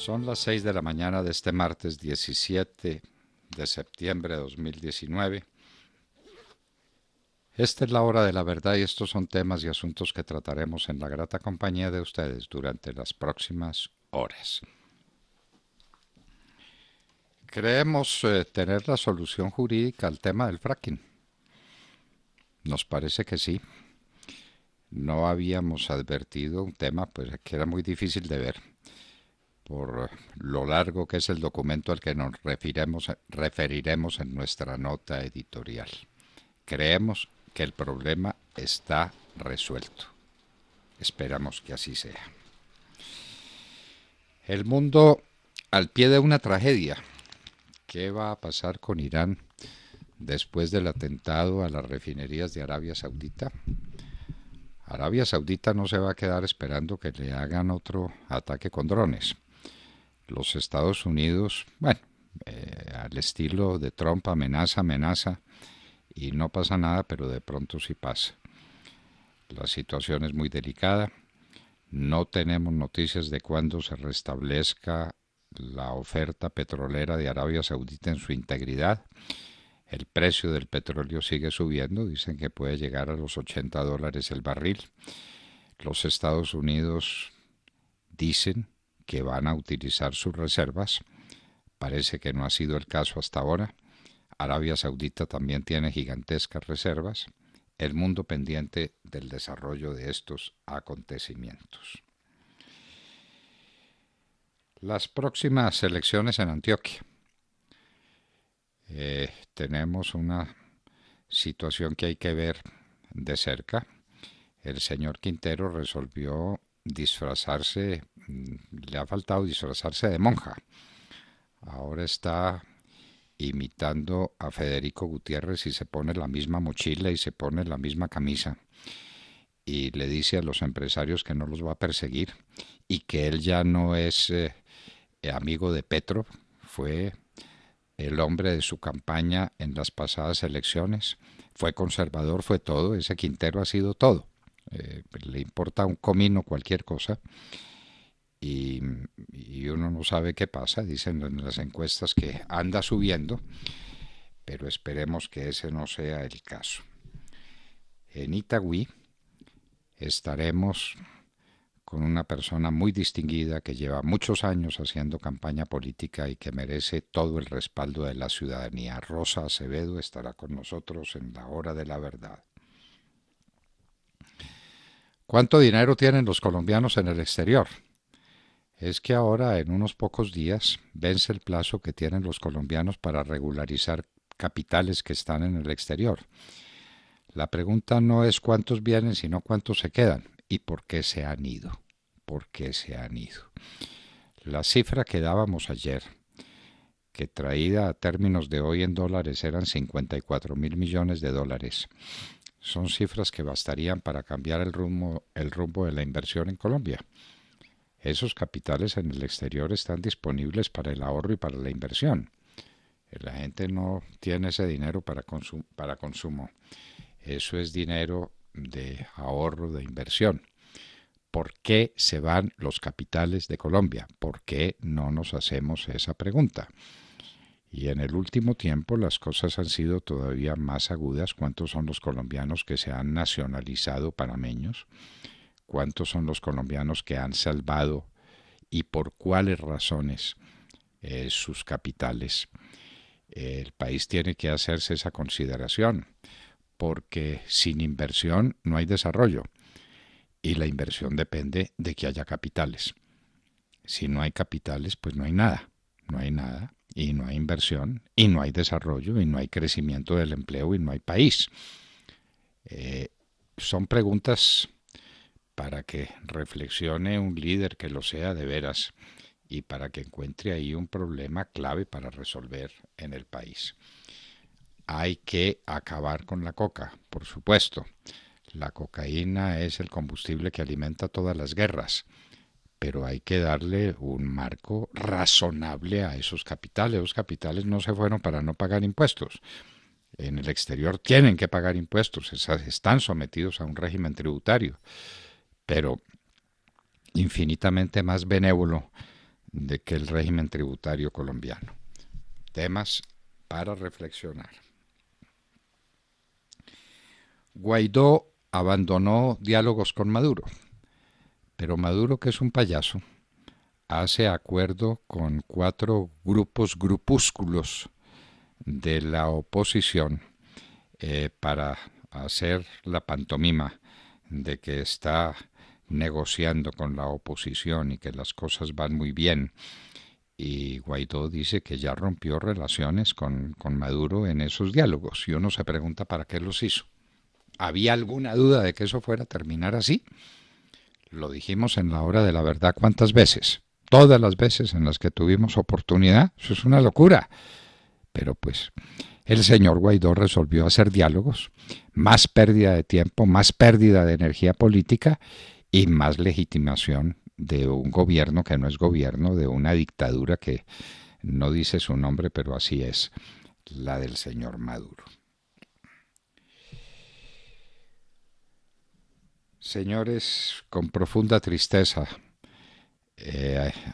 Son las 6 de la mañana de este martes 17 de septiembre de 2019. Esta es la hora de la verdad y estos son temas y asuntos que trataremos en la grata compañía de ustedes durante las próximas horas. Creemos tener la solución jurídica al tema del fracking. Nos parece que sí. No habíamos advertido un tema que era muy difícil de ver por lo largo que es el documento al que nos referiremos en nuestra nota editorial. Creemos que el problema está resuelto. Esperamos que así sea. El mundo al pie de una tragedia. ¿Qué va a pasar con Irán después del atentado a las refinerías de Arabia Saudita? Arabia Saudita no se va a quedar esperando que le hagan otro ataque con drones. Los Estados Unidos, al estilo de Trump, amenaza y no pasa nada, pero de pronto sí pasa. La situación es muy delicada. No tenemos noticias de cuándo se restablezca la oferta petrolera de Arabia Saudita en su integridad. El precio del petróleo sigue subiendo, dicen que puede llegar a los $80 el barril. Los Estados Unidos dicen que van a utilizar sus reservas. Parece que no ha sido el caso hasta ahora. Arabia Saudita también tiene gigantescas reservas. El mundo pendiente del desarrollo de estos acontecimientos. Las próximas elecciones en Antioquia. Tenemos una situación que hay que ver de cerca. El señor Quintero resolvió disfrazarse, le ha faltado disfrazarse de monja. Ahora está imitando a Federico Gutiérrez y se pone la misma mochila y se pone la misma camisa. Y le dice a los empresarios que no los va a perseguir y que él ya no es amigo de Petro, fue el hombre de su campaña en las pasadas elecciones, fue conservador, fue todo, ese Quintero ha sido todo. Le importa un comino cualquier cosa y uno no sabe qué pasa. Dicen en las encuestas que anda subiendo, pero esperemos que ese no sea el caso. En Itagüí estaremos con una persona muy distinguida que lleva muchos años haciendo campaña política y que merece todo el respaldo de la ciudadanía. Rosa Acevedo estará con nosotros en la hora de la verdad. ¿Cuánto dinero tienen los colombianos en el exterior? Es que ahora, en unos pocos días, vence el plazo que tienen los colombianos para regularizar capitales que están en el exterior. La pregunta no es cuántos vienen, sino cuántos se quedan y por qué se han ido. ¿Por qué se han ido? La cifra que dábamos ayer, que traída a términos de hoy en dólares eran 54.000 millones de dólares. Son cifras que bastarían para cambiar el rumbo de la inversión en Colombia. Esos capitales en el exterior están disponibles para el ahorro y para la inversión. La gente no tiene ese dinero para consumo. Eso es dinero de ahorro, de inversión. ¿Por qué se van los capitales de Colombia? ¿Por qué no nos hacemos esa pregunta? Y en el último tiempo las cosas han sido todavía más agudas. ¿Cuántos son los colombianos que se han nacionalizado panameños? ¿Cuántos son los colombianos que han salvado y por cuáles razones sus capitales? El país tiene que hacerse esa consideración, porque sin inversión no hay desarrollo y la inversión depende de que haya capitales. Si no hay capitales, pues no hay nada y no hay inversión y no hay desarrollo y no hay crecimiento del empleo y no hay país. Son preguntas para que reflexione un líder que lo sea de veras y para que encuentre ahí un problema clave para resolver en el país. Hay que acabar con la coca, por supuesto. La cocaína es el combustible que alimenta todas las guerras, pero hay que darle un marco razonable a esos capitales. Los capitales no se fueron para no pagar impuestos. En el exterior tienen que pagar impuestos, están sometidos a un régimen tributario, pero infinitamente más benévolo de que el régimen tributario colombiano. Temas para reflexionar. Guaidó abandonó diálogos con Maduro, pero Maduro, que es un payaso, hace acuerdo con 4 grupúsculos de la oposición para hacer la pantomima de que está negociando con la oposición y que las cosas van muy bien. Y Guaidó dice que ya rompió relaciones con Maduro en esos diálogos. Y uno se pregunta para qué los hizo. ¿Había alguna duda de que eso fuera a terminar así? Lo dijimos en la hora de la verdad cuántas veces. Todas las veces en las que tuvimos oportunidad. Eso es una locura. Pero pues el señor Guaidó resolvió hacer diálogos, más pérdida de tiempo, más pérdida de energía política y más legitimación de un gobierno que no es gobierno, de una dictadura que no dice su nombre, pero así es, la del señor Maduro. Señores, con profunda tristeza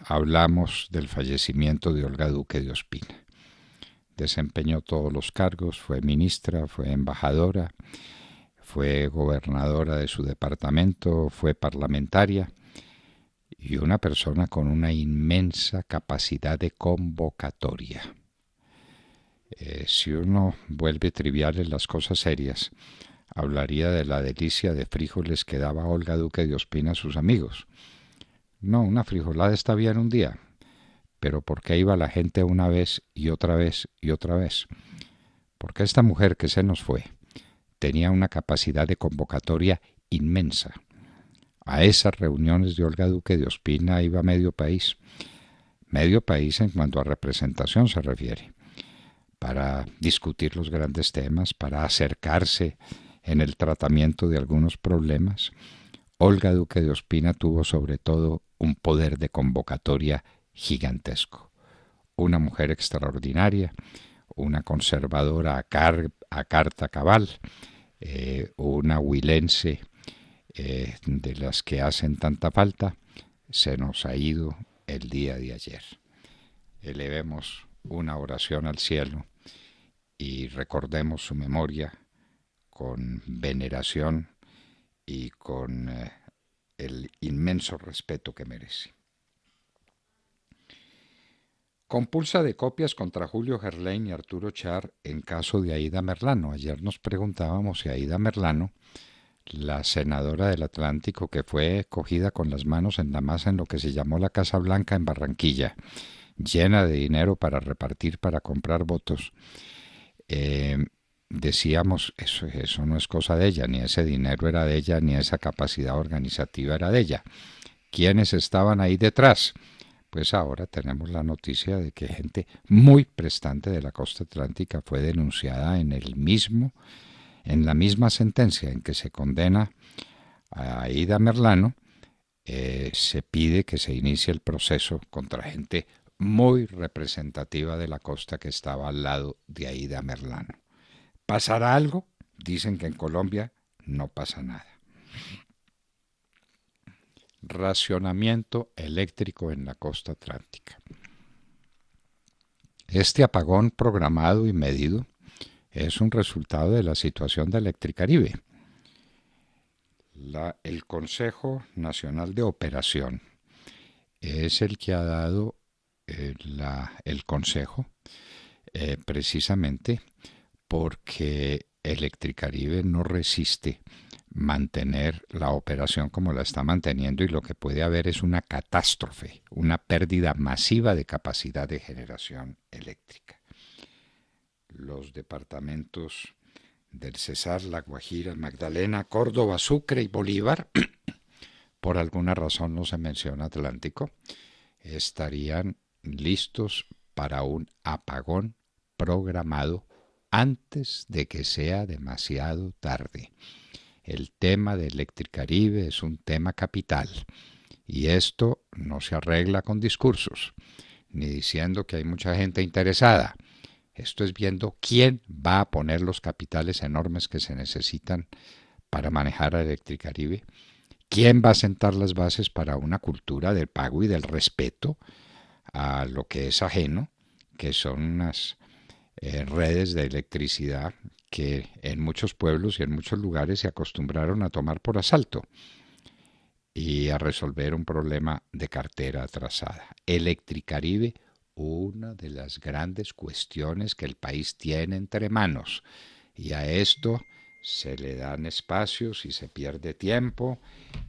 hablamos del fallecimiento de Olga Duque de Ospina. Desempeñó todos los cargos, fue ministra, fue embajadora, fue gobernadora de su departamento, fue parlamentaria y una persona con una inmensa capacidad de convocatoria. Si uno vuelve triviales las cosas serias, hablaría de la delicia de frijoles que daba Olga Duque de Ospina a sus amigos. No, una frijolada está bien un día, pero ¿por qué iba la gente una vez y otra vez y otra vez? Porque esta mujer que se nos fue tenía una capacidad de convocatoria inmensa. A esas reuniones de Olga Duque de Ospina iba medio país en cuanto a representación se refiere, para discutir los grandes temas, para acercarse en el tratamiento de algunos problemas. Olga Duque de Ospina tuvo sobre todo un poder de convocatoria gigantesco. Una mujer extraordinaria, una conservadora a carta cabal, una huilense de las que hacen tanta falta, se nos ha ido el día de ayer. Elevemos una oración al cielo y recordemos su memoria con veneración y con el inmenso respeto que merece. Compulsa de copias contra Julio Gerlain y Arturo Char en caso de Aída Merlano. Ayer nos preguntábamos si Aída Merlano, la senadora del Atlántico que fue cogida con las manos en la masa en lo que se llamó la Casa Blanca en Barranquilla, llena de dinero para repartir, para comprar votos, decíamos, eso no es cosa de ella, ni ese dinero era de ella, ni esa capacidad organizativa era de ella. ¿Quiénes estaban ahí detrás? Pues ahora tenemos la noticia de que gente muy prestante de la costa atlántica fue denunciada en la misma sentencia en que se condena a Aída Merlano. Se pide que se inicie el proceso contra gente muy representativa de la costa que estaba al lado de Aída Merlano. ¿Pasará algo? Dicen que en Colombia no pasa nada. Racionamiento eléctrico en la costa atlántica. Este apagón programado y medido es un resultado de la situación de Electricaribe. El Consejo Nacional de Operación es el que ha dado el consejo precisamente porque Electricaribe no resiste mantener la operación como la está manteniendo y lo que puede haber es una catástrofe, una pérdida masiva de capacidad de generación eléctrica. Los departamentos del Cesar, La Guajira, Magdalena, Córdoba, Sucre y Bolívar, por alguna razón no se menciona Atlántico, estarían listos para un apagón programado antes de que sea demasiado tarde. El tema de Electricaribe es un tema capital y esto no se arregla con discursos, ni diciendo que hay mucha gente interesada. Esto es viendo quién va a poner los capitales enormes que se necesitan para manejar a Electricaribe, quién va a sentar las bases para una cultura del pago y del respeto a lo que es ajeno, que son unas redes de electricidad que en muchos pueblos y en muchos lugares se acostumbraron a tomar por asalto y a resolver un problema de cartera atrasada. Electricaribe, una de las grandes cuestiones que el país tiene entre manos, y a esto se le dan espacios y se pierde tiempo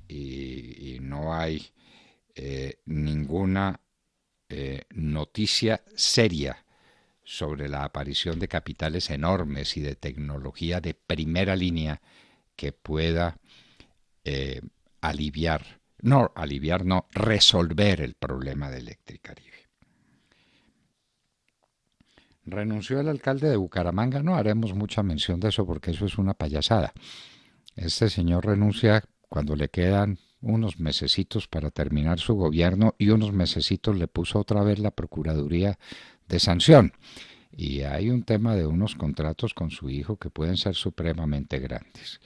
y no hay ninguna noticia seria sobre la aparición de capitales enormes y de tecnología de primera línea que pueda eh, resolver el problema de Electricaribe. Renunció el alcalde de Bucaramanga, no haremos mucha mención de eso porque eso es una payasada. Este señor renuncia cuando le quedan unos mesecitos para terminar su gobierno y unos mesecitos le puso otra vez la Procuraduría de Sanción. Y hay un tema de unos contratos con su hijo que pueden ser supremamente grandes.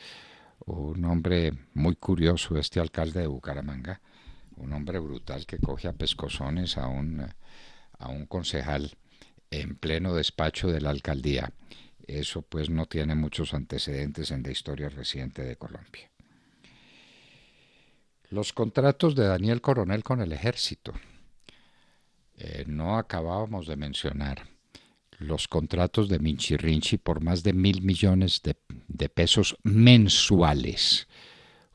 Un hombre muy curioso, este alcalde de Bucaramanga, un hombre brutal que coge a pescozones a un concejal en pleno despacho de la alcaldía. Eso pues no tiene muchos antecedentes en la historia reciente de Colombia. Los contratos de Daniel Coronel con el ejército. No acabábamos de mencionar los contratos de Minchirrinchi por más de 1.000 millones de pesos mensuales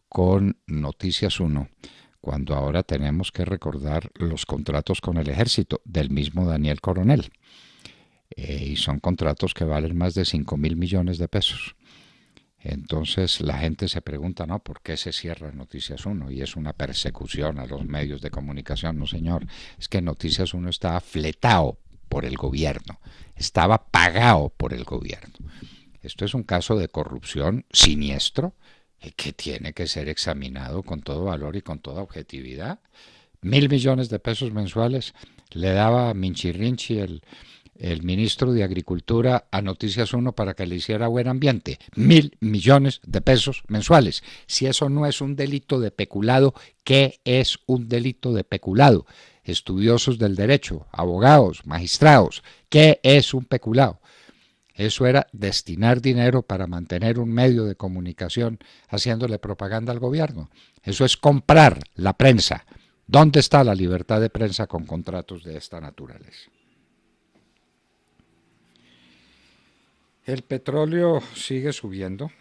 con Noticias 1, cuando ahora tenemos que recordar los contratos con el ejército del mismo Daniel Coronel. Y son contratos que valen más de 5.000 millones de pesos. Entonces la gente se pregunta, ¿no? ¿Por qué se cierra Noticias 1? Y es una persecución a los medios de comunicación. No, señor, es que Noticias 1 estaba fletado por el gobierno, estaba pagado por el gobierno. Esto es un caso de corrupción siniestro que tiene que ser examinado con todo valor y con toda objetividad. 1.000 millones de pesos mensuales le daba a Minchirrinchi el ministro de Agricultura a Noticias 1 para que le hiciera buen ambiente. 1.000 millones de pesos mensuales. Si eso no es un delito de peculado, ¿qué es un delito de peculado? Estudiosos del derecho, abogados, magistrados, ¿qué es un peculado? Eso era destinar dinero para mantener un medio de comunicación haciéndole propaganda al gobierno. Eso es comprar la prensa. ¿Dónde está la libertad de prensa con contratos de esta naturaleza? El petróleo sigue subiendo.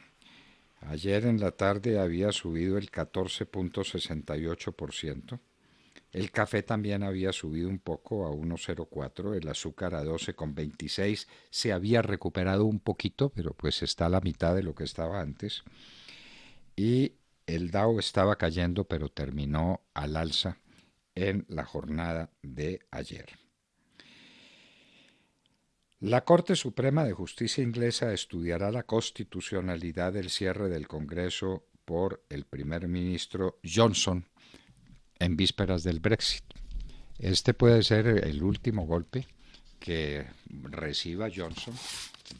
Ayer en la tarde había subido el 14.68%. El café también había subido un poco a 1.04, el azúcar a 12.26. Se había recuperado un poquito, pero pues está a la mitad de lo que estaba antes. Y el Dow estaba cayendo, pero terminó al alza en la jornada de ayer. La Corte Suprema de Justicia inglesa estudiará la constitucionalidad del cierre del Congreso por el primer ministro Johnson en vísperas del Brexit. Este puede ser el último golpe que reciba Johnson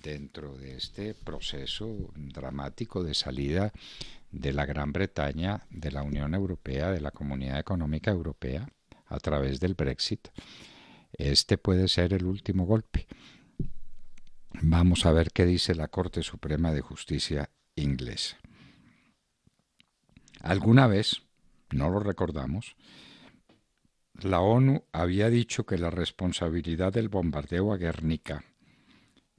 dentro de este proceso dramático de salida de la Gran Bretaña de la Unión Europea, de la Comunidad Económica Europea, a través del Brexit. Este puede ser el último golpe. Vamos a ver qué dice la Corte Suprema de Justicia inglesa. Alguna vez, no lo recordamos, la ONU había dicho que la responsabilidad del bombardeo a Guernica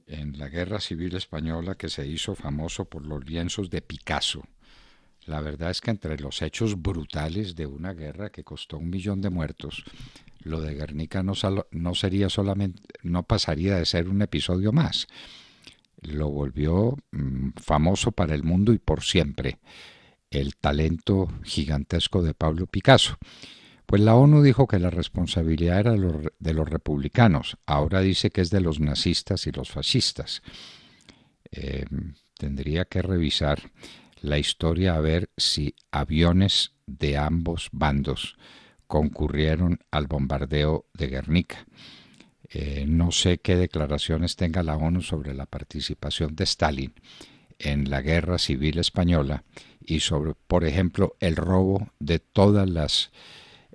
en la Guerra Civil Española, que se hizo famoso por los lienzos de Picasso, la verdad es que entre los hechos brutales de una guerra que costó 1 millón de muertos, lo de Guernica no sería solamente, no pasaría de ser un episodio más. Lo volvió famoso para el mundo y por siempre el talento gigantesco de Pablo Picasso. Pues la ONU dijo que la responsabilidad era de los republicanos, ahora dice que es de los nazistas y los fascistas. Tendría que revisar la historia a ver si aviones de ambos bandos concurrieron al bombardeo de Guernica. No sé qué declaraciones tenga la ONU sobre la participación de Stalin en la Guerra Civil Española y sobre, por ejemplo, el robo de todas las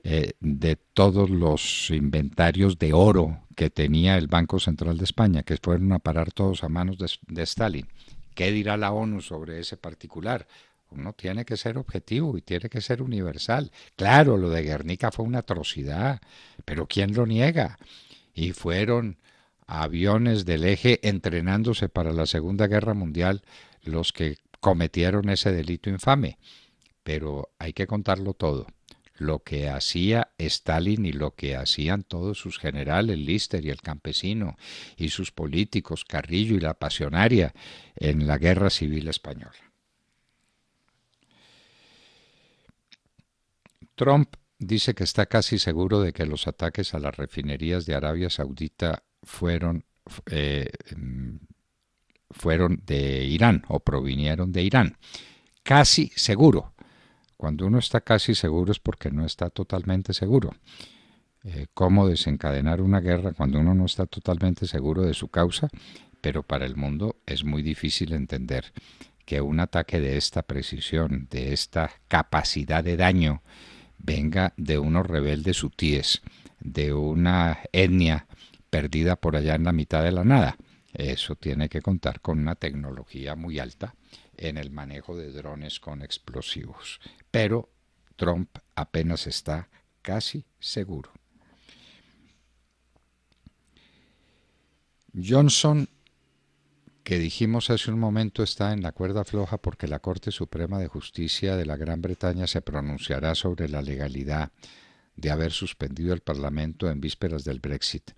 de todos los inventarios de oro que tenía el Banco Central de España, que fueron a parar todos a manos de Stalin. ¿Qué dirá la ONU sobre ese particular? Uno tiene que ser objetivo y tiene que ser universal. Claro, lo de Guernica fue una atrocidad, pero ¿quién lo niega? Y fueron aviones del eje entrenándose para la Segunda Guerra Mundial los que cometieron ese delito infame. Pero hay que contarlo todo. Lo que hacía Stalin y lo que hacían todos sus generales, Lister y el campesino, y sus políticos, Carrillo y la pasionaria, en la Guerra Civil Española. Trump dice que está casi seguro de que los ataques a las refinerías de Arabia Saudita eh, fueron de Irán o provinieron de Irán. Casi seguro. Cuando uno está casi seguro es porque no está totalmente seguro. ¿Cómo desencadenar una guerra cuando uno no está totalmente seguro de su causa? Pero para el mundo es muy difícil entender que un ataque de esta precisión, de esta capacidad de daño, venga de unos rebeldes hutíes, de una etnia perdida por allá en la mitad de la nada. Eso tiene que contar con una tecnología muy alta en el manejo de drones con explosivos. Pero Trump apenas está casi seguro. Johnson, que dijimos hace un momento, está en la cuerda floja porque la Corte Suprema de Justicia de la Gran Bretaña se pronunciará sobre la legalidad de haber suspendido el Parlamento en vísperas del Brexit.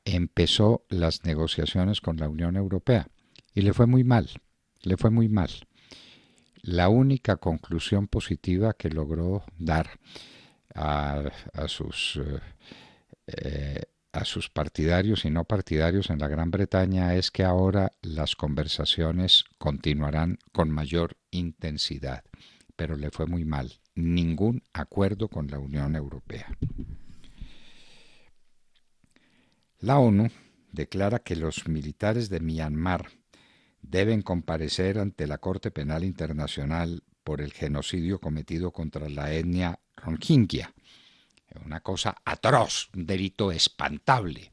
Empezó las negociaciones con la Unión Europea y le fue muy mal, le fue muy mal. La única conclusión positiva que logró dar a, a sus a sus partidarios y no partidarios en la Gran Bretaña es que ahora las conversaciones continuarán con mayor intensidad, pero le fue muy mal. Ningún acuerdo con la Unión Europea. La ONU declara que los militares de Myanmar deben comparecer ante la Corte Penal Internacional por el genocidio cometido contra la etnia Rohingya. Una cosa atroz, un delito espantable.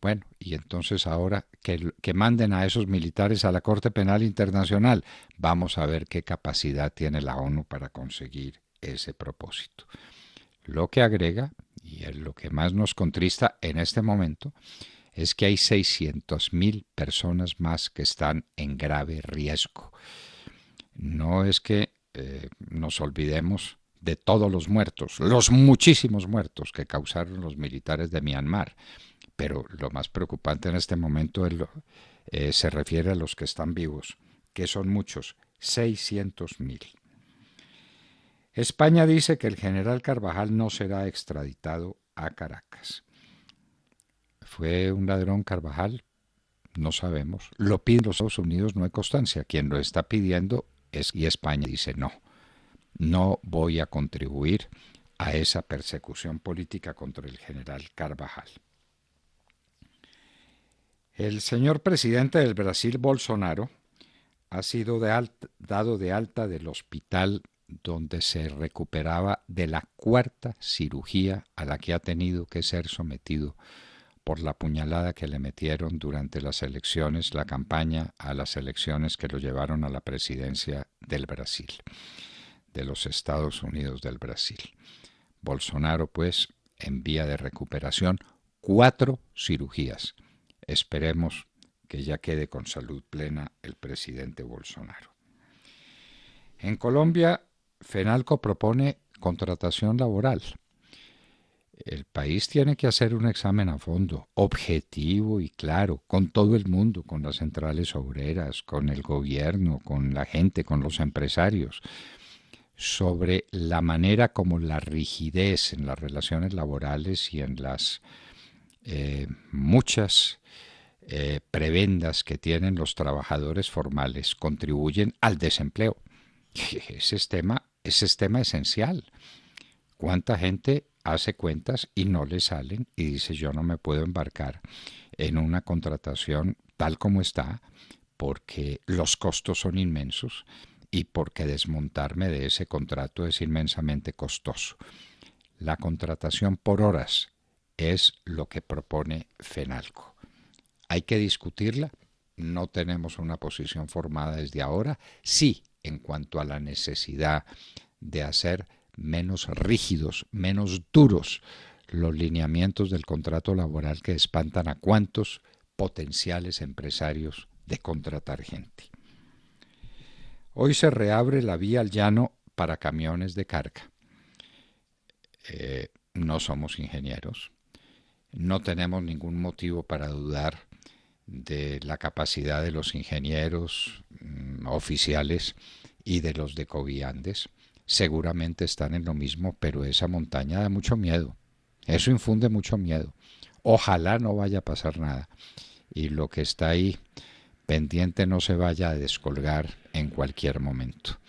Bueno, y entonces ahora que manden a esos militares a la Corte Penal Internacional, vamos a ver qué capacidad tiene la ONU para conseguir ese propósito. Lo que agrega, y es lo que más nos contrista en este momento, es que hay 600.000 personas más que están en grave riesgo. No es que nos olvidemos de todos los muertos, los muchísimos muertos que causaron los militares de Myanmar, pero lo más preocupante en este momento se refiere a los que están vivos, que son muchos, 600.000. España dice que el general Carvajal no será extraditado a Caracas. ¿Fue un ladrón Carvajal? No sabemos. Lo piden los Estados Unidos, no hay constancia. Quien lo está pidiendo y España dice no. No voy a contribuir a esa persecución política contra el general Carvajal. El señor presidente del Brasil, Bolsonaro, ha sido dado de alta del hospital donde se recuperaba de la cuarta cirugía a la que ha tenido que ser sometido por la puñalada que le metieron durante las elecciones, la campaña a las elecciones que lo llevaron a la presidencia del Brasil, de los Estados Unidos del Brasil. Bolsonaro, pues, en vía de recuperación, 4 cirugías. Esperemos que ya quede con salud plena el presidente Bolsonaro. En Colombia, FENALCO propone contratación laboral. El país tiene que hacer un examen a fondo, objetivo y claro, con todo el mundo, con las centrales obreras, con el gobierno, con la gente, con los empresarios, sobre la manera como la rigidez en las relaciones laborales y en las muchas prebendas que tienen los trabajadores formales contribuyen al desempleo. Ese es tema esencial. ¿Cuánta gente hace cuentas y no le salen y dice yo no me puedo embarcar en una contratación tal como está porque los costos son inmensos y porque desmontarme de ese contrato es inmensamente costoso? La contratación por horas es lo que propone FENALCO. ¿Hay que discutirla? No tenemos una posición formada desde ahora. Sí, en cuanto a la necesidad de hacer menos rígidos, menos duros los lineamientos del contrato laboral que espantan a cuantos potenciales empresarios de contratar gente. Hoy se reabre la vía al llano para camiones de carga. No somos ingenieros, no tenemos ningún motivo para dudar de la capacidad de los ingenieros oficiales y de los de Coviandes. Seguramente están en lo mismo, pero esa montaña da mucho miedo. Eso infunde mucho miedo. Ojalá no vaya a pasar nada y lo que está ahí pendiente no se vaya a descolgar en cualquier momento.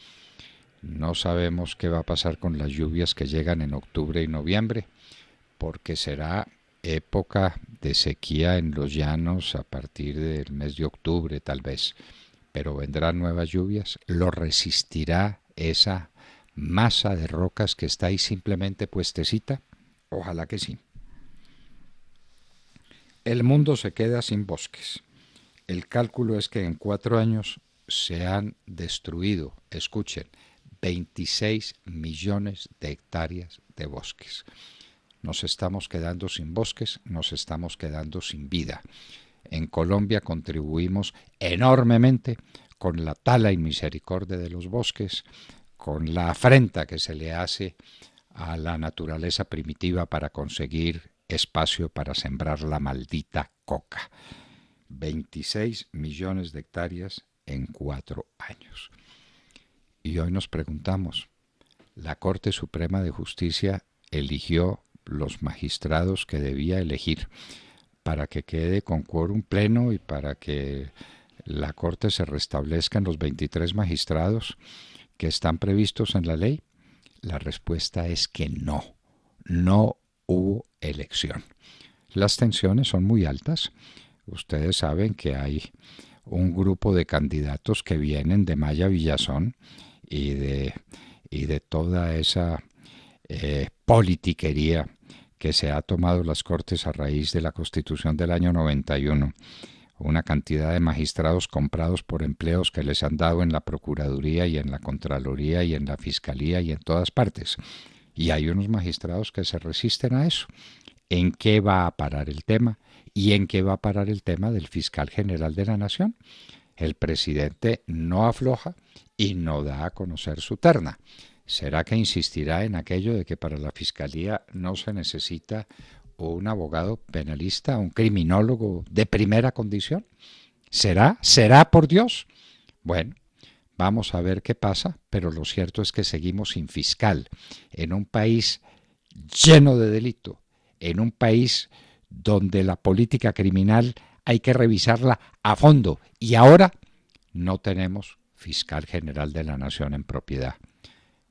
No sabemos qué va a pasar con las lluvias que llegan en octubre y noviembre, porque será época de sequía en los llanos a partir del mes de octubre tal vez, pero vendrán nuevas lluvias. ¿Lo resistirá esa masa de rocas que está ahí simplemente puestecita? Ojalá que sí. El mundo se queda sin bosques. El cálculo es que en 4 años se han destruido, escuchen, 26 millones de hectáreas de bosques. Nos estamos quedando sin bosques, nos estamos quedando sin vida. En Colombia contribuimos enormemente con la tala y misericordia de los bosques, con la afrenta que se le hace a la naturaleza primitiva para conseguir espacio para sembrar la maldita coca. 26 millones de hectáreas en 4 años. Y hoy nos preguntamos, ¿la Corte Suprema de Justicia eligió los magistrados que debía elegir para que quede con quórum pleno y para que la Corte se restablezca en los 23 magistrados que están previstos en la ley? La respuesta es que no, no hubo elección. Las tensiones son muy altas. Ustedes saben que hay un grupo de candidatos que vienen de Maya Villazón y de toda esa politiquería que se ha tomado las Cortes a raíz de la Constitución del año 91. Una cantidad de magistrados comprados por empleos que les han dado en la Procuraduría y en la Contraloría y en la Fiscalía y en todas partes. Y hay unos magistrados que se resisten a eso. ¿En qué va a parar el tema? ¿Y en qué va a parar el tema del fiscal general de la Nación? El presidente no afloja y no da a conocer su terna. ¿Será que insistirá en aquello de que para la Fiscalía no se necesita un abogado penalista, un criminólogo de primera condición? ¿Será? ¿Será por Dios? Bueno, vamos a ver qué pasa, pero lo cierto es que seguimos sin fiscal en un país lleno de delito, en un país donde la política criminal hay que revisarla a fondo y ahora no tenemos fiscal general de la Nación en propiedad.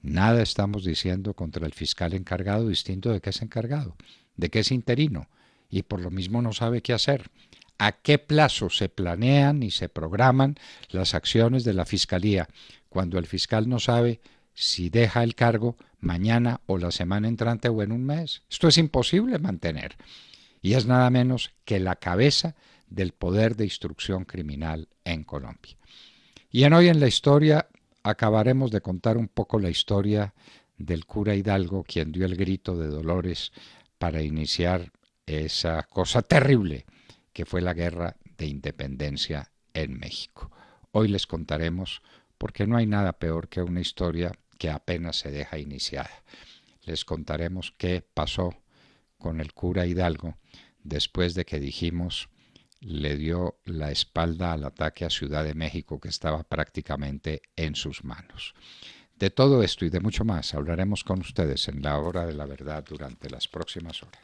Nada estamos diciendo contra el fiscal encargado distinto de que es encargado, de que es interino y por lo mismo no sabe qué hacer. ¿A qué plazo se planean y se programan las acciones de la Fiscalía cuando el fiscal no sabe si deja el cargo mañana o la semana entrante o en un mes? Esto es imposible mantener. Y es nada menos que la cabeza del poder de instrucción criminal en Colombia. Y en Hoy en la Historia acabaremos de contar un poco la historia del cura Hidalgo, quien dio el grito de dolores para iniciar esa cosa terrible que fue la guerra de independencia en México. Hoy les contaremos, porque no hay nada peor que una historia que apenas se deja iniciada. Les contaremos qué pasó con el cura Hidalgo después de que dijimos le dio la espalda al ataque a Ciudad de México que estaba prácticamente en sus manos. De todo esto y de mucho más hablaremos con ustedes en la Hora de la Verdad durante las próximas horas.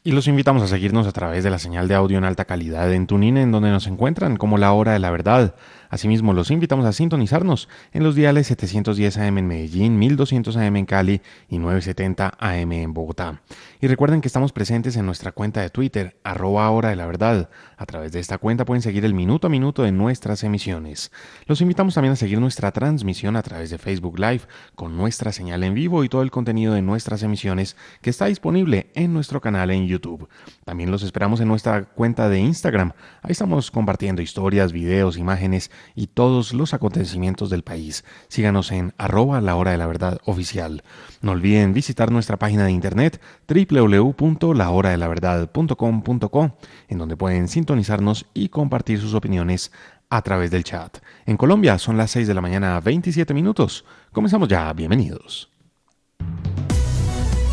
Y los invitamos a seguirnos a través de la señal de audio en alta calidad en TuneIn, en donde nos encuentran como La Hora de la Verdad. Asimismo, los invitamos a sintonizarnos en los diales 710 AM en Medellín, 1200 AM en Cali y 970 AM en Bogotá. Y recuerden que estamos presentes en nuestra cuenta de Twitter, @Hora de la Verdad. A través de esta cuenta pueden seguir el minuto a minuto de nuestras emisiones. Los invitamos también a seguir nuestra transmisión a través de Facebook Live con nuestra señal en vivo y todo el contenido de nuestras emisiones que está disponible en nuestro canal en YouTube. También los esperamos en nuestra cuenta de Instagram. Ahí estamos compartiendo historias, videos, imágenes y todos los acontecimientos del país. Síganos en @La Hora de la Verdad oficial. No olviden visitar nuestra página de internet www.lahoradelaverdad.com.co, en donde pueden sintonizarnos y compartir sus opiniones a través del chat. En Colombia son las 6 de la mañana, 27 minutos. Comenzamos ya, bienvenidos.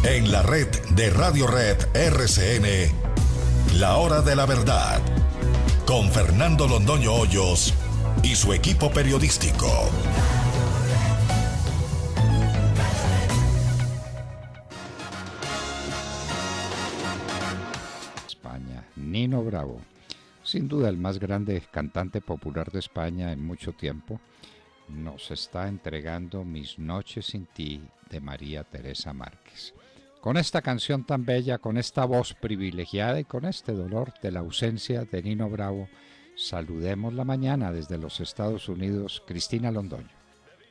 En la red de Radio Red RCN, La Hora de la Verdad, con Fernando Londoño Hoyos y su equipo periodístico. España, Nino Bravo, sin duda el más grande cantante popular de España en mucho tiempo, nos está entregando Mis noches sin ti de María Teresa Márquez. Con esta canción tan bella, con esta voz privilegiada y con este dolor de la ausencia de Nino Bravo, saludemos la mañana desde los Estados Unidos, Cristina Londoño.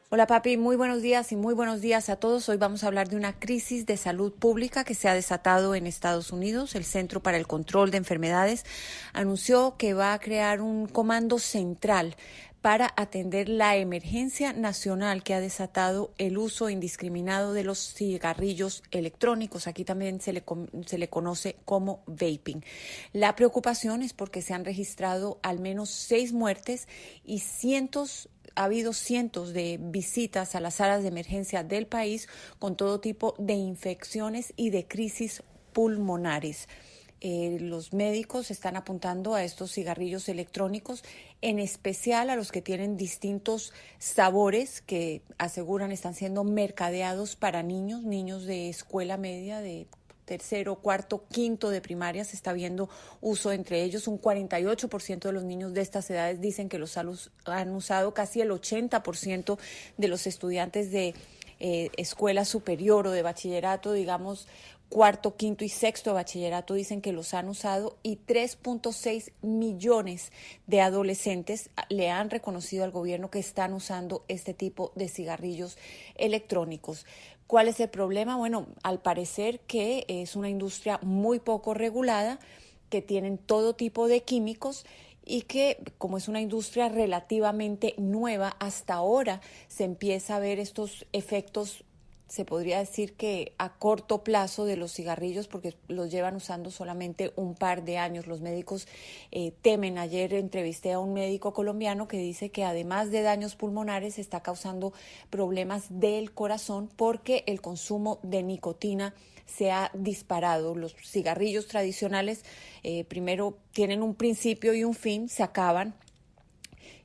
Hola papi, muy buenos días y muy buenos días a todos. Hoy vamos a hablar de una crisis de salud pública que se ha desatado en Estados Unidos. El Centro para el Control de Enfermedades anunció que va a crear un comando central para atender la emergencia nacional que ha desatado el uso indiscriminado de los cigarrillos electrónicos. Aquí también se le conoce como vaping. La preocupación es porque se han registrado al menos 6 muertes y ha habido cientos de visitas a las salas de emergencia del país con todo tipo de infecciones y de crisis pulmonares. Los médicos están apuntando a estos cigarrillos electrónicos, en especial a los que tienen distintos sabores que aseguran están siendo mercadeados para niños de escuela media, de tercero, cuarto, quinto de primaria. Se está viendo uso entre ellos. Un 48% de los niños de estas edades dicen que los han usado. Casi el 80% de los estudiantes de escuela superior o de bachillerato, digamos, cuarto, quinto y sexto de bachillerato dicen que los han usado, y 3.6 millones de adolescentes le han reconocido al gobierno que están usando este tipo de cigarrillos electrónicos. ¿Cuál es el problema? Bueno, al parecer que es una industria muy poco regulada, que tienen todo tipo de químicos y que, como es una industria relativamente nueva, hasta ahora se empieza a ver estos efectos, se podría decir que a corto plazo, de los cigarrillos, porque los llevan usando solamente un par de años. Los médicos temen. Ayer entrevisté a un médico colombiano que dice que además de daños pulmonares está causando problemas del corazón porque el consumo de nicotina se ha disparado. Los cigarrillos tradicionales primero tienen un principio y un fin, se acaban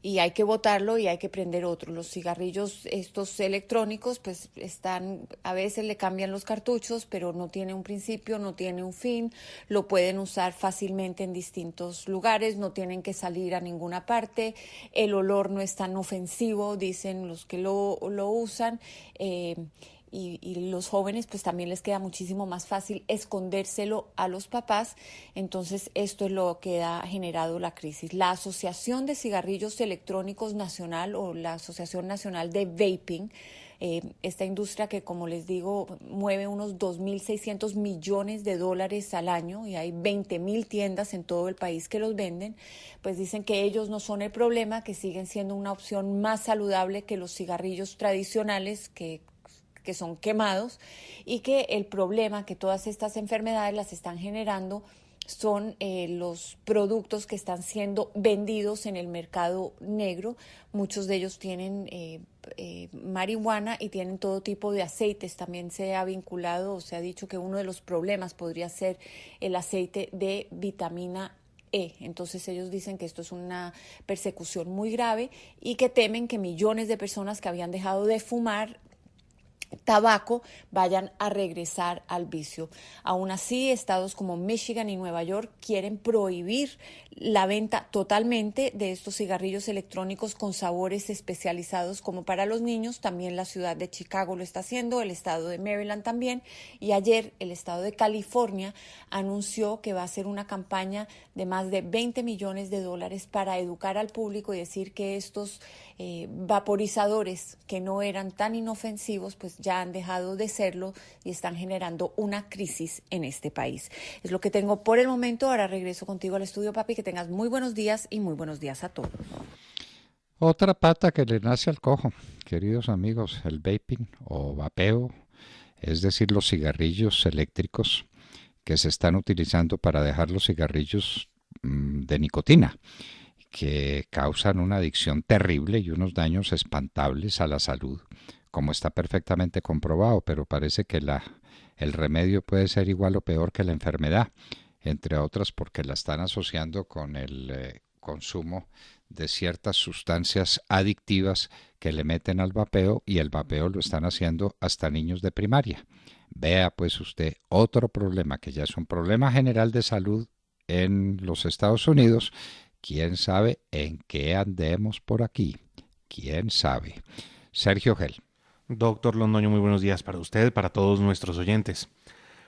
y hay que botarlo y hay que prender otro. Los cigarrillos estos electrónicos pues a veces le cambian los cartuchos, pero no tiene un principio, no tiene un fin, lo pueden usar fácilmente en distintos lugares, no tienen que salir a ninguna parte, el olor no es tan ofensivo, dicen los que lo usan. Y los jóvenes pues también les queda muchísimo más fácil escondérselo a los papás. Entonces esto es lo que ha generado la crisis. La Asociación de Cigarrillos Electrónicos Nacional, o la Asociación Nacional de Vaping, esta industria que, como les digo, mueve unos 2.600 millones de dólares al año y hay 20.000 tiendas en todo el país que los venden, pues dicen que ellos no son el problema, que siguen siendo una opción más saludable que los cigarrillos tradicionales que son quemados, y que el problema que todas estas enfermedades las están generando son los productos que están siendo vendidos en el mercado negro. Muchos de ellos tienen marihuana y tienen todo tipo de aceites. También se ha vinculado, o se ha dicho que uno de los problemas podría ser el aceite de vitamina E. Entonces ellos dicen que esto es una persecución muy grave y que temen que millones de personas que habían dejado de fumar tabaco vayan a regresar al vicio. Aún así, estados como Michigan y Nueva York quieren prohibir la venta totalmente de estos cigarrillos electrónicos con sabores especializados como para los niños. También la ciudad de Chicago lo está haciendo, el estado de Maryland también. Y ayer el estado de California anunció que va a hacer una campaña de más de $20 millones para educar al público y decir que estos vaporizadores que no eran tan inofensivos, pues ya han dejado de serlo y están generando una crisis en este país. Es lo que tengo por el momento. Ahora regreso contigo al estudio, papi. Que tengas muy buenos días y muy buenos días a todos. Otra pata que le nace al cojo, queridos amigos, el vaping o vapeo, es decir, los cigarrillos eléctricos que se están utilizando para dejar los cigarrillos de nicotina, que causan una adicción terrible y unos daños espantables a la salud, como está perfectamente comprobado, pero parece que el remedio puede ser igual o peor que la enfermedad, entre otras porque la están asociando con el consumo de ciertas sustancias adictivas que le meten al vapeo, y el vapeo lo están haciendo hasta niños de primaria. Vea pues usted otro problema que ya es un problema general de salud en los Estados Unidos. ¿Quién sabe en qué andemos por aquí? ¿Quién sabe? Sergio Gel. Doctor Londoño, muy buenos días para usted, para todos nuestros oyentes.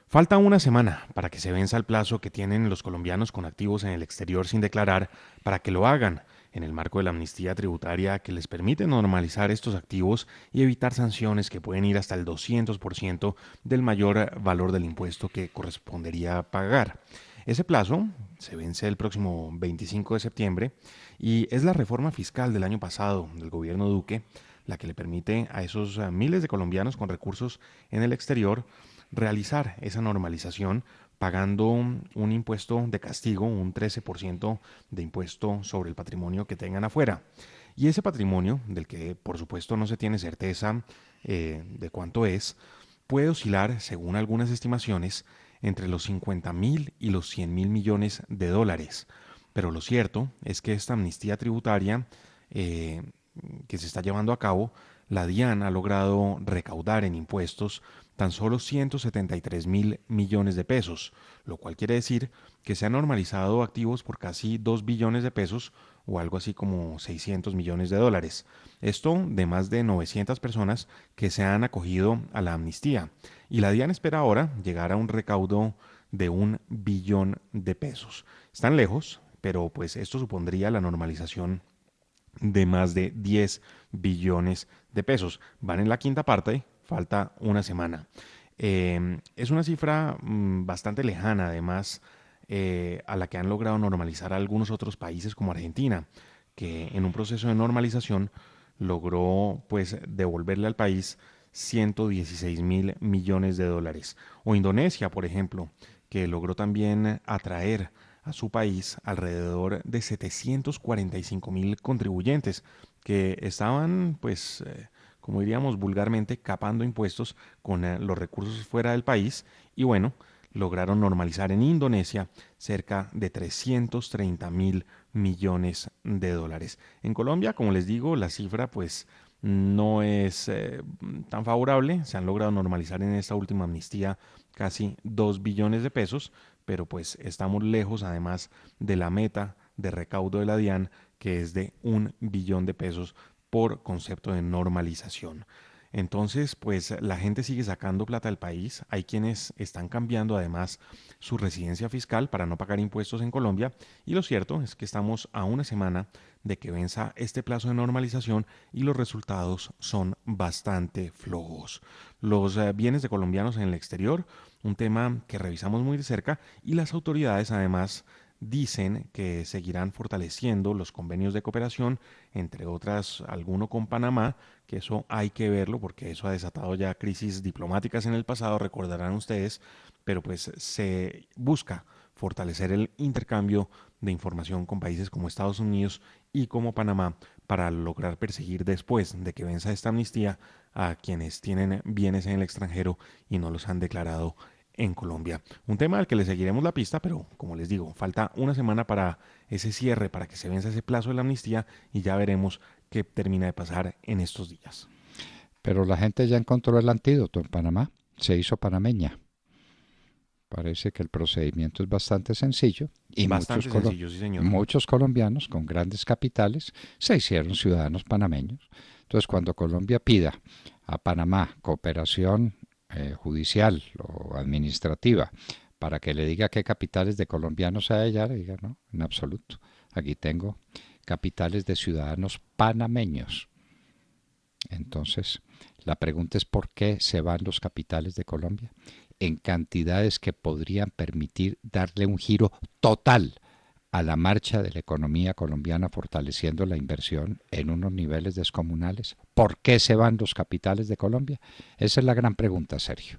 Falta una semana para que se venza el plazo que tienen los colombianos con activos en el exterior sin declarar para que lo hagan en el marco de la amnistía tributaria que les permite normalizar estos activos y evitar sanciones que pueden ir hasta el 200% del mayor valor del impuesto que correspondería pagar. Ese plazo se vence el próximo 25 de septiembre y es la reforma fiscal del año pasado del gobierno Duque la que le permite a esos miles de colombianos con recursos en el exterior realizar esa normalización pagando un impuesto de castigo, un 13% de impuesto sobre el patrimonio que tengan afuera. Y ese patrimonio, del que por supuesto no se tiene certeza de cuánto es, puede oscilar, según algunas estimaciones, entre los 50.000 y los 100.000 millones de dólares. Pero lo cierto es que esta amnistía tributaria que se está llevando a cabo, la DIAN ha logrado recaudar en impuestos tan solo 173.000 millones de pesos, lo cual quiere decir que se han normalizado activos por casi 2 billones de pesos o algo así como 600 millones de dólares. Esto de más de 900 personas que se han acogido a la amnistía. Y la DIAN espera ahora llegar a un recaudo de 1 billón de pesos. Están lejos, pero pues esto supondría la normalización de más de 10 billones de pesos. Van en la quinta parte, falta una semana. Es una cifra bastante lejana, además, a la que han logrado normalizar algunos otros países como Argentina, que en un proceso de normalización logró pues devolverle al país 116.000 millones de dólares. O Indonesia, por ejemplo, que logró también atraer a su país alrededor de 745.000 contribuyentes que estaban, pues, como diríamos vulgarmente, capando impuestos con los recursos fuera del país y bueno, lograron normalizar en Indonesia cerca de 330.000 millones de dólares. En Colombia, como les digo, la cifra pues no es tan favorable. Se han logrado normalizar en esta última amnistía casi 2 billones de pesos, pero pues estamos lejos además de la meta de recaudo de la DIAN, que es de 1 billón de pesos por concepto de normalización. Entonces, pues la gente sigue sacando plata del país. Hay quienes están cambiando además su residencia fiscal para no pagar impuestos en Colombia. Y lo cierto es que estamos a una semana de que venza este plazo de normalización y los resultados son bastante flojos. Los bienes de colombianos en el exterior, un tema que revisamos muy de cerca, y las autoridades además dicen que seguirán fortaleciendo los convenios de cooperación, entre otras alguno con Panamá, que eso hay que verlo porque eso ha desatado ya crisis diplomáticas en el pasado, recordarán ustedes, pero pues se busca fortalecer el intercambio de información con países como Estados Unidos y como Panamá para lograr perseguir después de que venza esta amnistía a quienes tienen bienes en el extranjero y no los han declarado en Colombia. Un tema al que le seguiremos la pista, pero como les digo, falta una semana para ese cierre, para que se venza ese plazo de la amnistía y ya veremos qué termina de pasar en estos días. Pero la gente ya encontró el antídoto en Panamá, se hizo panameña. Parece que el procedimiento es bastante sencillo y Bastante sencillo, sí, señor. muchos colombianos con grandes capitales se hicieron ciudadanos panameños. Entonces, cuando Colombia pida a Panamá cooperación judicial o administrativa para que le diga qué capitales de colombianos hay allá, le diga, no, en absoluto. Aquí tengo capitales de ciudadanos panameños. Entonces, la pregunta es ¿por qué se van los capitales de Colombia? En cantidades que podrían permitir darle un giro total a la marcha de la economía colombiana, fortaleciendo la inversión en unos niveles descomunales. ¿Por qué se van los capitales de Colombia? Esa es la gran pregunta, Sergio.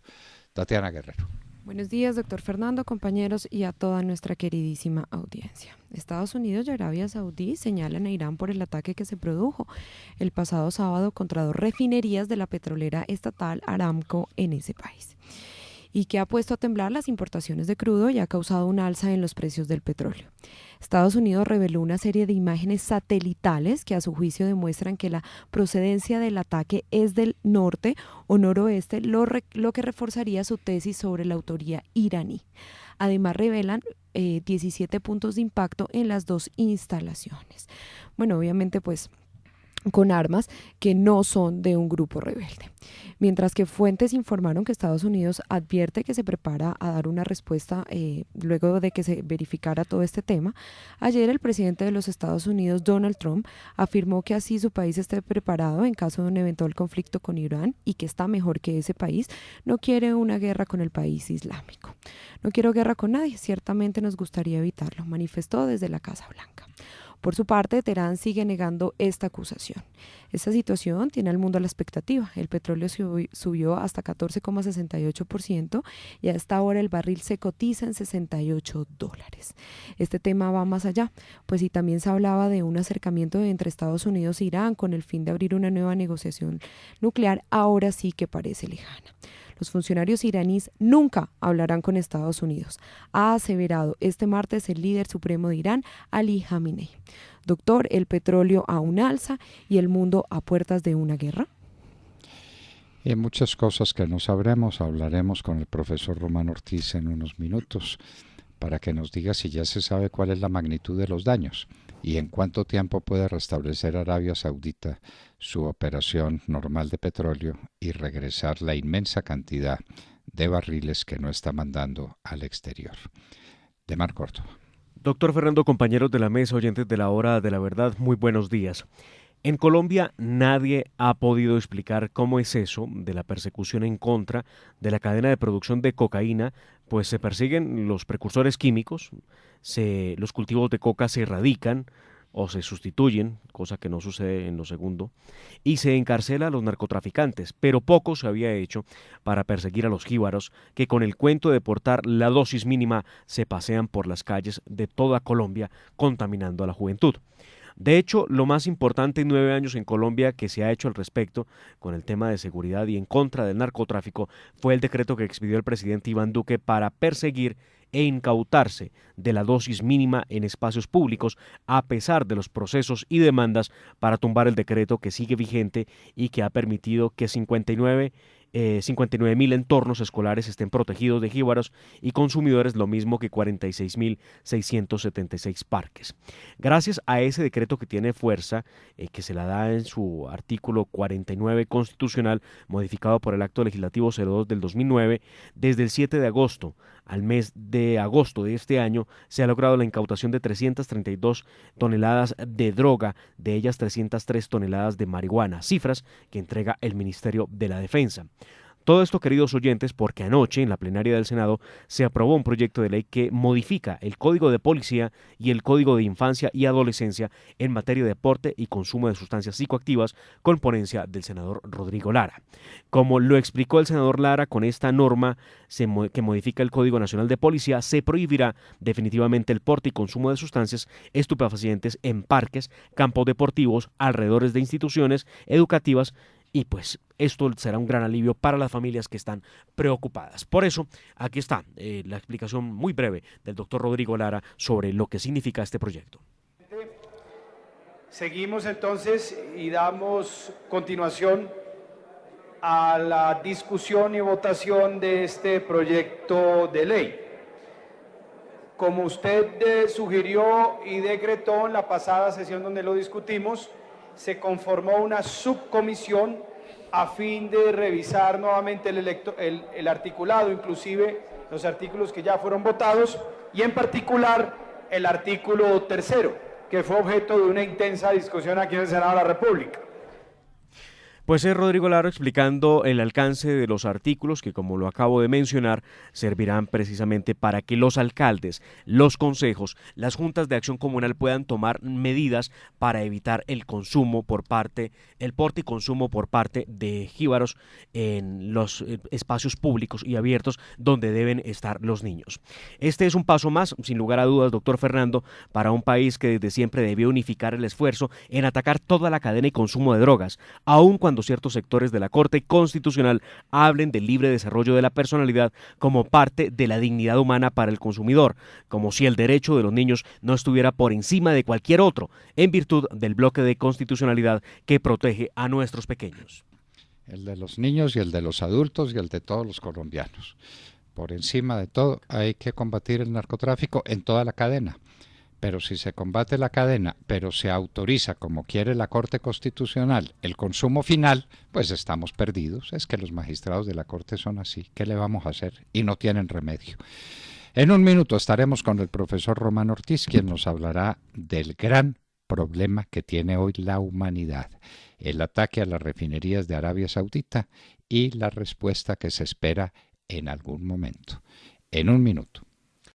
Tatiana Guerrero. Buenos días, doctor Fernando, compañeros y a toda nuestra queridísima audiencia. Estados Unidos y Arabia Saudí señalan a Irán por el ataque que se produjo el pasado sábado contra 2 refinerías de la petrolera estatal Aramco en ese país, y que ha puesto a temblar las importaciones de crudo y ha causado un alza en los precios del petróleo. Estados Unidos reveló una serie de imágenes satelitales que a su juicio demuestran que la procedencia del ataque es del norte o noroeste, lo que reforzaría su tesis sobre la autoría iraní. Además revelan 17 puntos de impacto en las 2 instalaciones. Bueno, obviamente pues con armas que no son de un grupo rebelde. Mientras que fuentes informaron que Estados Unidos advierte que se prepara a dar una respuesta luego de que se verificara todo este tema, ayer el presidente de los Estados Unidos, Donald Trump, afirmó que así su país esté preparado en caso de un eventual conflicto con Irán y que está mejor que ese país no quiere una guerra con el país islámico. No quiero guerra con nadie, ciertamente nos gustaría evitarlo, manifestó desde la Casa Blanca. Por su parte, Teherán sigue negando esta acusación. Esta situación tiene al mundo a la expectativa. El petróleo subió hasta 14,68% y a esta hora el barril se cotiza en $68. Este tema va más allá, pues si también se hablaba de un acercamiento entre Estados Unidos e Irán con el fin de abrir una nueva negociación nuclear, ahora sí que parece lejana. Los funcionarios iraníes nunca hablarán con Estados Unidos, ha aseverado este martes el líder supremo de Irán, Ali Khamenei. Doctor, ¿el petróleo a un alza y el mundo a puertas de una guerra? Y muchas cosas que no sabremos, hablaremos con el profesor Román Ortiz en unos minutos para que nos diga si ya se sabe cuál es la magnitud de los daños y en cuánto tiempo puede restablecer Arabia Saudita su operación normal de petróleo y regresar la inmensa cantidad de barriles que no está mandando al exterior. De Mar Córdoba. Doctor Fernando, compañeros de la mesa, oyentes de la Hora de la Verdad, muy buenos días. En Colombia nadie ha podido explicar cómo es eso de la persecución en contra de la cadena de producción de cocaína, pues se persiguen los precursores químicos, los cultivos de coca se erradican o se sustituyen, cosa que no sucede en lo segundo, y se encarcela a los narcotraficantes, pero poco se había hecho para perseguir a los jíbaros que con el cuento de portar la dosis mínima se pasean por las calles de toda Colombia contaminando a la juventud. De hecho, lo más importante en 9 años en Colombia que se ha hecho al respecto con el tema de seguridad y en contra del narcotráfico fue el decreto que expidió el presidente Iván Duque para perseguir e incautarse de la dosis mínima en espacios públicos a pesar de los procesos y demandas para tumbar el decreto que sigue vigente y que ha permitido que 59.000 entornos escolares estén protegidos de jíbaros y consumidores, lo mismo que 46.676 parques. Gracias a ese decreto que tiene fuerza, que se la da en su artículo 49 constitucional, modificado por el Acto Legislativo 02 del 2009, desde el 7 de agosto al mes de agosto de este año se ha logrado la incautación de 332 toneladas de droga, de ellas 303 toneladas de marihuana, cifras que entrega el Ministerio de la Defensa. Todo esto, queridos oyentes, porque anoche en la plenaria del Senado se aprobó un proyecto de ley que modifica el Código de Policía y el Código de Infancia y Adolescencia en materia de porte y consumo de sustancias psicoactivas con ponencia del senador Rodrigo Lara. Como lo explicó el senador Lara, con esta norma que modifica el Código Nacional de Policía se prohibirá definitivamente el porte y consumo de sustancias estupefacientes en parques, campos deportivos, alrededores de instituciones educativas. Y pues esto será un gran alivio para las familias que están preocupadas. Por eso, aquí está la explicación muy breve del doctor Rodrigo Lara sobre lo que significa este proyecto. Seguimos entonces y damos continuación a la discusión y votación de este proyecto de ley. Como usted sugirió y decretó en la pasada sesión donde lo discutimos, se conformó una subcomisión a fin de revisar nuevamente el articulado, inclusive los artículos que ya fueron votados, y en particular el artículo 3º, que fue objeto de una intensa discusión aquí en el Senado de la República. Pues es Rodrigo Laro explicando el alcance de los artículos que, como lo acabo de mencionar, servirán precisamente para que los alcaldes, los consejos, las juntas de acción comunal puedan tomar medidas para evitar el consumo el porte y consumo por parte de jíbaros en los espacios públicos y abiertos donde deben estar los niños. Este es un paso más, sin lugar a dudas, doctor Fernando, para un país que desde siempre debió unificar el esfuerzo en atacar toda la cadena y consumo de drogas, aun cuando ciertos sectores de la Corte Constitucional hablen del libre desarrollo de la personalidad como parte de la dignidad humana para el consumidor, como si el derecho de los niños no estuviera por encima de cualquier otro, en virtud del bloque de constitucionalidad que protege a nuestros pequeños. El de los niños y el de los adultos y el de todos los colombianos. Por encima de todo, hay que combatir el narcotráfico en toda la cadena. Pero si se combate la cadena, pero se autoriza, como quiere la Corte Constitucional, el consumo final, pues estamos perdidos. Es que los magistrados de la Corte son así. ¿Qué le vamos a hacer? Y no tienen remedio. En un minuto estaremos con el profesor Román Ortiz, quien nos hablará del gran problema que tiene hoy la humanidad, el ataque a las refinerías de Arabia Saudita y la respuesta que se espera en algún momento. En un minuto.